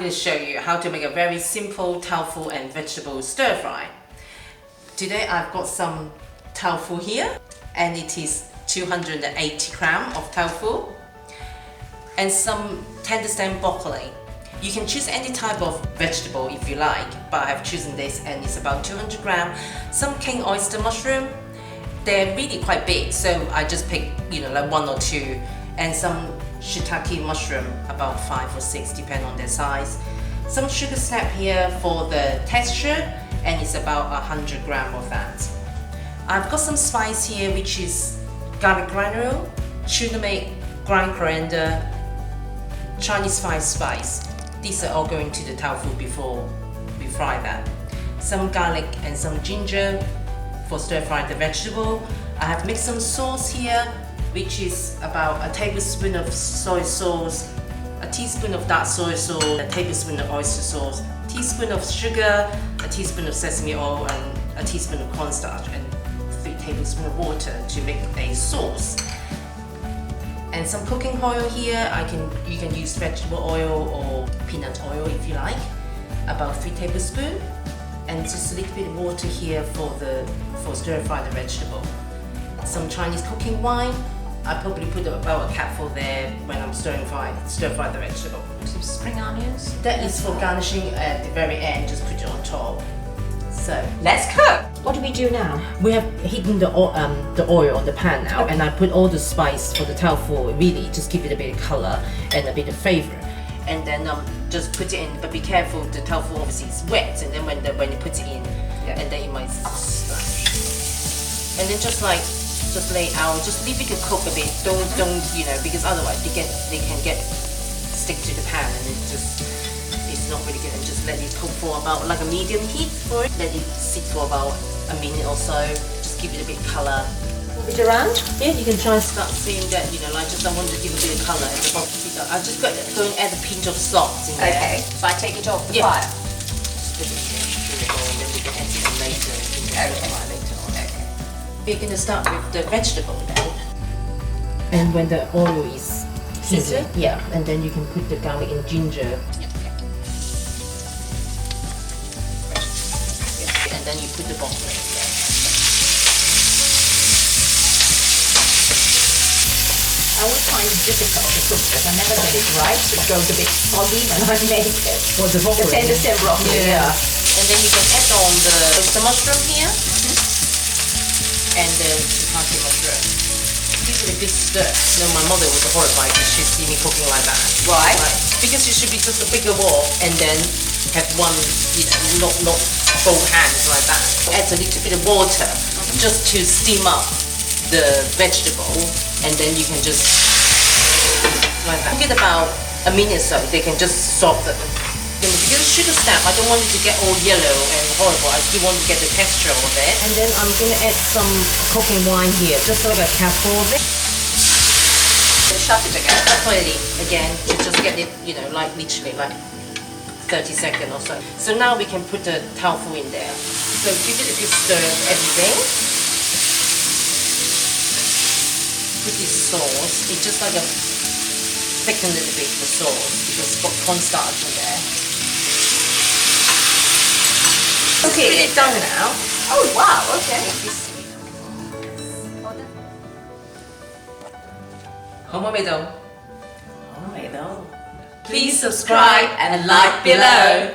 going to show you how to make a very simple tofu and vegetable stir fry. Today I've got some tofu here, and it is 280 grams of tofu, and some tenderstem broccoli. You can choose any type of vegetable if you like, but I have chosen this, and it's about 200 grams. Some king oyster mushroom, they're really quite big, so I just pick like 1 or 2, and some shiitake mushroom, about 5 or 6 depending on their size. Some sugar snap here for the texture, and it's about 100 grams of that. I've got some spice here, which is garlic granule, turmeric, ground coriander, Chinese spice. These are all going to the tofu before we fry that. Some garlic and some ginger for stir frying the vegetable. I have mixed some sauce here, which is about a tablespoon of soy sauce, a teaspoon of dark soy sauce, a tablespoon of oyster sauce, a teaspoon of sugar, a teaspoon of sesame oil, and a teaspoon of cornstarch, and 3 tablespoons of water to make a sauce. And some cooking oil here. You can use vegetable oil or peanut oil if you like, about 3 tablespoons, and just a little bit of water here for stir fry the vegetable. Some Chinese cooking wine. I probably put about a cupful there when I'm stir fry the vegetable. Some spring onions. That is for garnishing at the very end. Just put it on top. So let's cook. What do we do now? we have heated the oil on the pan now, Okay. and I put all the spice for the tofu. Really, just give it a bit of color and a bit of flavor. And then just put it in, but be careful. The tofu obviously is wet, and then when you put it in, and then it might splash. And then just lay out, just leave it to cook a bit. Don't because otherwise they can get stick to the pan, and it's not really good. And just let it cook for about like a medium heat for it. Let it sit for about a minute or so. Just give it a bit of color. Move it around. Yeah, you can try and start seeing that, like just I want to give a bit of color at the bottom. I just go and add a pinch of salt in there. Okay. So I take it off the Yeah. fire. Just put it in the bowl, and then we can add it later in the fire later on. Okay. We're going to start with the vegetable then. And when the oil is heated, and then you can put the garlic and ginger. And then you put the broccoli in there. I always find it difficult to cook this. I never get it right. It goes a bit soggy when I make it. Well, the broccoli. The tenderstem broccoli, yeah. And then you can add on the oyster mushroom here, and the shiitake mushroom. Give it a good stir. My mother was horrified because she see me cooking like that. Why? Because it should be just a bigger wok, and then have one, not both hands like that. Add a little bit of water just to steam up the vegetable, and then you can just like that. Give it about a minute or so. They can just soften. Because sugar snap, I don't want it to get all yellow and horrible. I still want to get the texture of it. And then I'm going to add some cooking wine here, just like a cupful of it. Shut it again. Slightly again to just get it, like literally like 30 seconds or so. So now we can put the tofu in there. So give it a good stir of everything. Put this sauce. It's just like a thicken a little bit the sauce because it's got cornstarch in there. Okay, it's done now. Oh wow, okay. Please subscribe and like below.